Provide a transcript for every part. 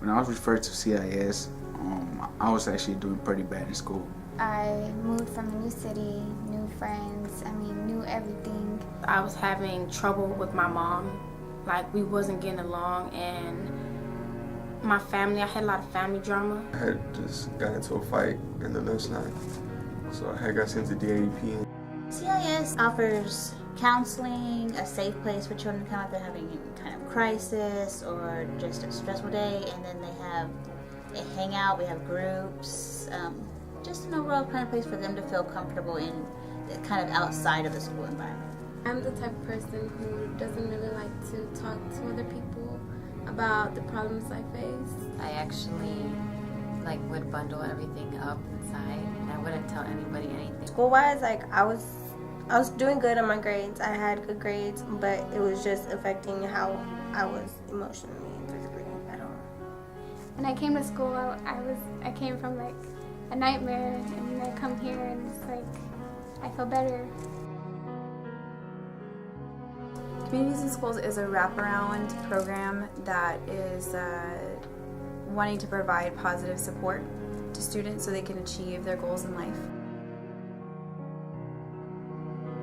When I was referred to CIS, I was actually doing pretty bad in school. I moved from a new city, new friends, knew everything. I was having trouble with my mom. Like, we wasn't getting along, and my family, I had a lot of family drama. I had just got into a fight in the lunchtime, so I had got sent to DAEP. CIS offers counseling, a safe place for children to come if they're having any kind of crisis or just a stressful day, and then they have a hangout, we have groups, just an overall kind of place for them to feel comfortable in, kind of outside of the school environment. I'm the type of person who doesn't really like to talk to other people about the problems I face. I actually would bundle everything up inside, and I wouldn't tell anybody anything. School-wise, I was doing good on my grades. I had good grades, but it was just affecting how I was emotionally and physically at home. When I came to school, I came from a nightmare, and I come here and it's I feel better. Communities in Schools is a wraparound program that is wanting to provide positive support to students so they can achieve their goals in life.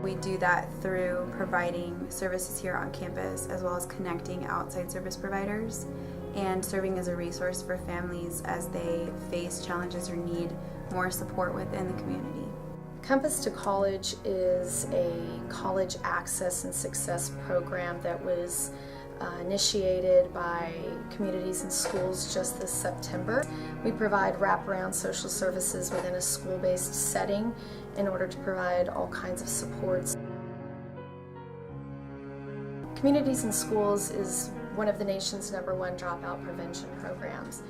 We do that through providing services here on campus, as well as connecting outside service providers and serving as a resource for families as they face challenges or need more support within the community. Compass to College is a college access and success program that was initiated by Communities in Schools just this September. We provide wraparound social services within a school-based setting in order to provide all kinds of supports. Communities in Schools is one of the nation's #1 dropout prevention programs.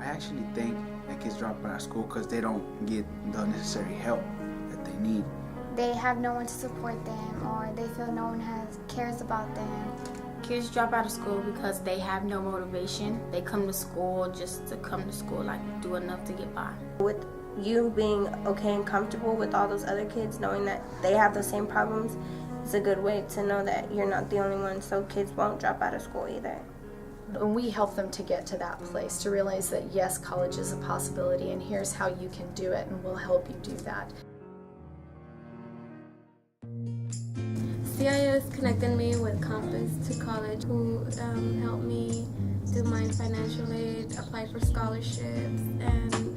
I actually think that kids drop out of school because they don't get the necessary help that they need. They have no one to support them, or they feel no one cares about them. Kids drop out of school because they have no motivation. They come to school just to come to school, do enough to get by. With you being okay and comfortable with all those other kids, knowing that they have the same problems, it's a good way to know that you're not the only one, so kids won't drop out of school either. And we help them to get to that place, to realize that yes, college is a possibility and here's how you can do it, and we'll help you do that. CIS connected me with Compass to College, who helped me do my financial aid, apply for scholarships, and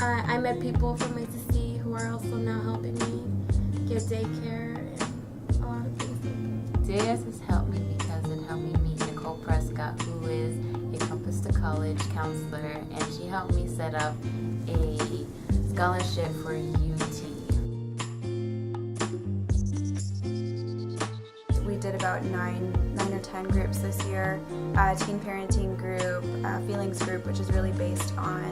I met people from ACC who are also now helping me get daycare and a lot of things like that. CIS has helped me because it helped me meet Nicole Prescott, who is a Compass to College counselor, and she helped me set up a scholarship for UT. We did about nine or 10 groups this year. Teen parenting group, feelings group, which is really based on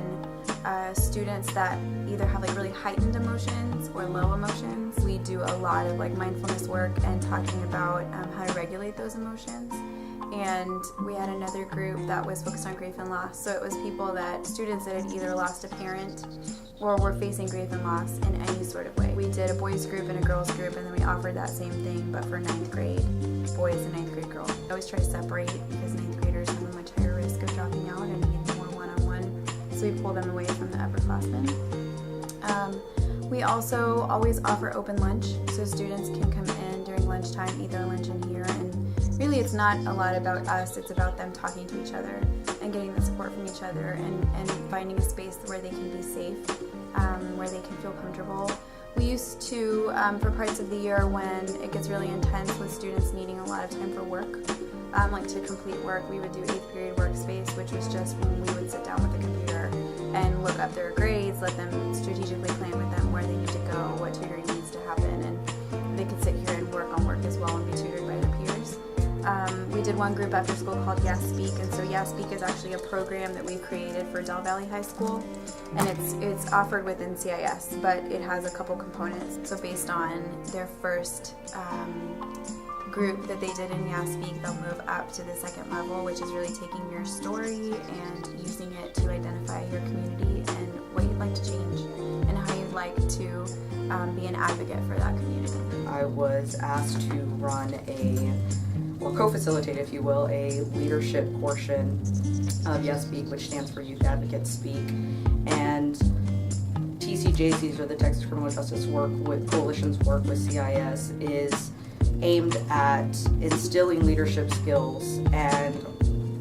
students that either have really heightened emotions or low emotions. We do a lot of mindfulness work and talking about how to regulate those emotions. And we had another group that was focused on grief and loss. So it was students that had either lost a parent or were facing grief and loss in any sort of way. We did a boys group and a girls group, and then we offered that same thing, but for 9th grade boys and 9th grade girls. I always try to separate because 9th graders have a much higher risk of dropping out and need more one-on-one. So we pull them away from the upperclassmen. We also always offer open lunch, so students can come in during lunchtime, eat their lunch in here, and really it's not a lot about us, it's about them talking to each other and getting the support from each other and finding a space where they can be safe, where they can feel comfortable. We used to, for parts of the year when it gets really intense with students needing a lot of time for work, to complete work, we would do 8th period workspace, which was just when we would sit down with the computer and look up their grades, let them strategically plan with them where they need to go, what tutoring needs to happen, and they could sit here and work on work as well and be tutored by their peers. We did one group after school called Yes Speak, and so Yes Speak is actually a program that we created for Del Valley High School, and it's offered within CIS, but it has a couple components. So based on their first group that they did in Yes Speak, they'll move up to the second level, which is really taking your story and using it to identify your community and what you'd like to change and how you'd like to be an advocate for that community. I was asked to run a or co-facilitate, if you will, a leadership portion of Yes Speak, which stands for Youth Advocates Speak. And TCJC's, or the Texas Criminal Justice Coalition's work with CIS, is aimed at instilling leadership skills and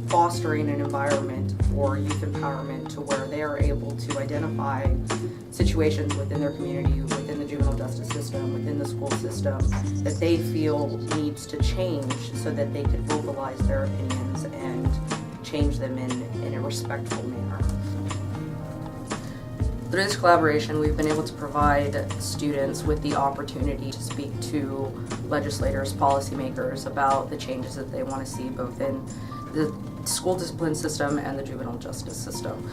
fostering an environment for youth empowerment to where they are able to identify situations within their community, within the juvenile justice system, within the school system, that they feel needs to change so that they could vocalize their opinions and change them in a respectful manner. Through this collaboration, we've been able to provide students with the opportunity to speak to legislators, policymakers about the changes that they want to see both in the school discipline system and the juvenile justice system.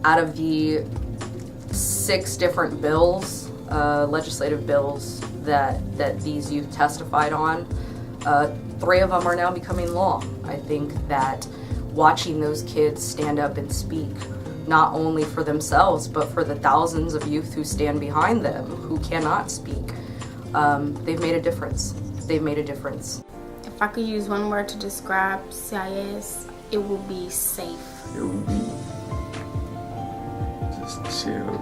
Out of the 6 different bills, legislative bills that these youth testified on, 3 of them are now becoming law. I think that watching those kids stand up and speak, not only for themselves, but for the thousands of youth who stand behind them who cannot speak, they've made a difference. They've made a difference. If I could use one word to describe CIS, it will be safe. It would be just chill.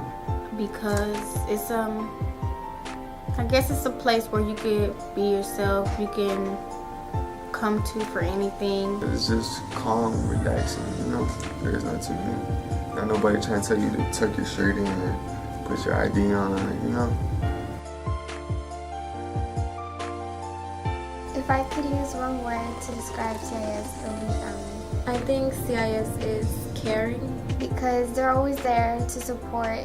Because it's I guess it's a place where you could be yourself, you can come to for anything. It's just calm, relaxing, you know. There's not too many. Not nobody trying to tell you to tuck your shirt in or put your ID on it, you know. If I could use one word to describe CIS, it would be I think CIS is caring. because they're always there to support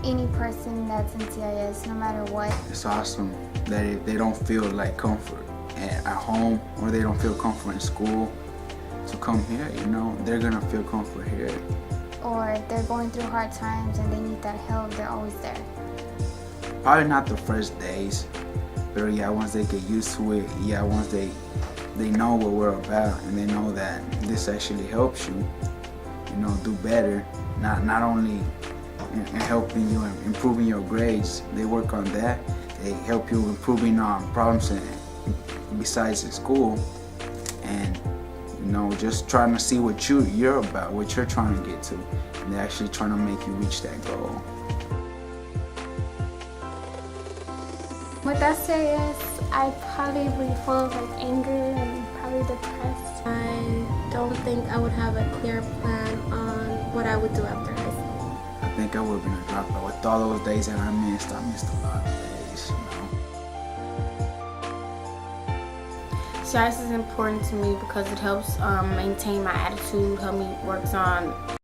any person that's in CIS, no matter what. It's awesome that if they don't feel like comfort at home, or they don't feel comfort in school, to come here, you know, they're gonna feel comfort here. Or if they're going through hard times and they need that help, they're always there. Probably not the first days, but yeah, once they get used to it, yeah, once they know what we're about and they know that this actually helps you, you know, do better. Not only in helping you and improving your grades, they work on that. They help you improving problems besides in school, and you know, just trying to see what you're about, what you're trying to get to, and they're actually trying to make you reach that goal. Without CIS, I'd probably be full of like anger and probably depressed. I don't think I would have a clear plan on what I would do after high school. I think I would have been a dropout. With all those days that I missed a lot of days, you know. CIS is important to me because it helps maintain my attitude, help me work on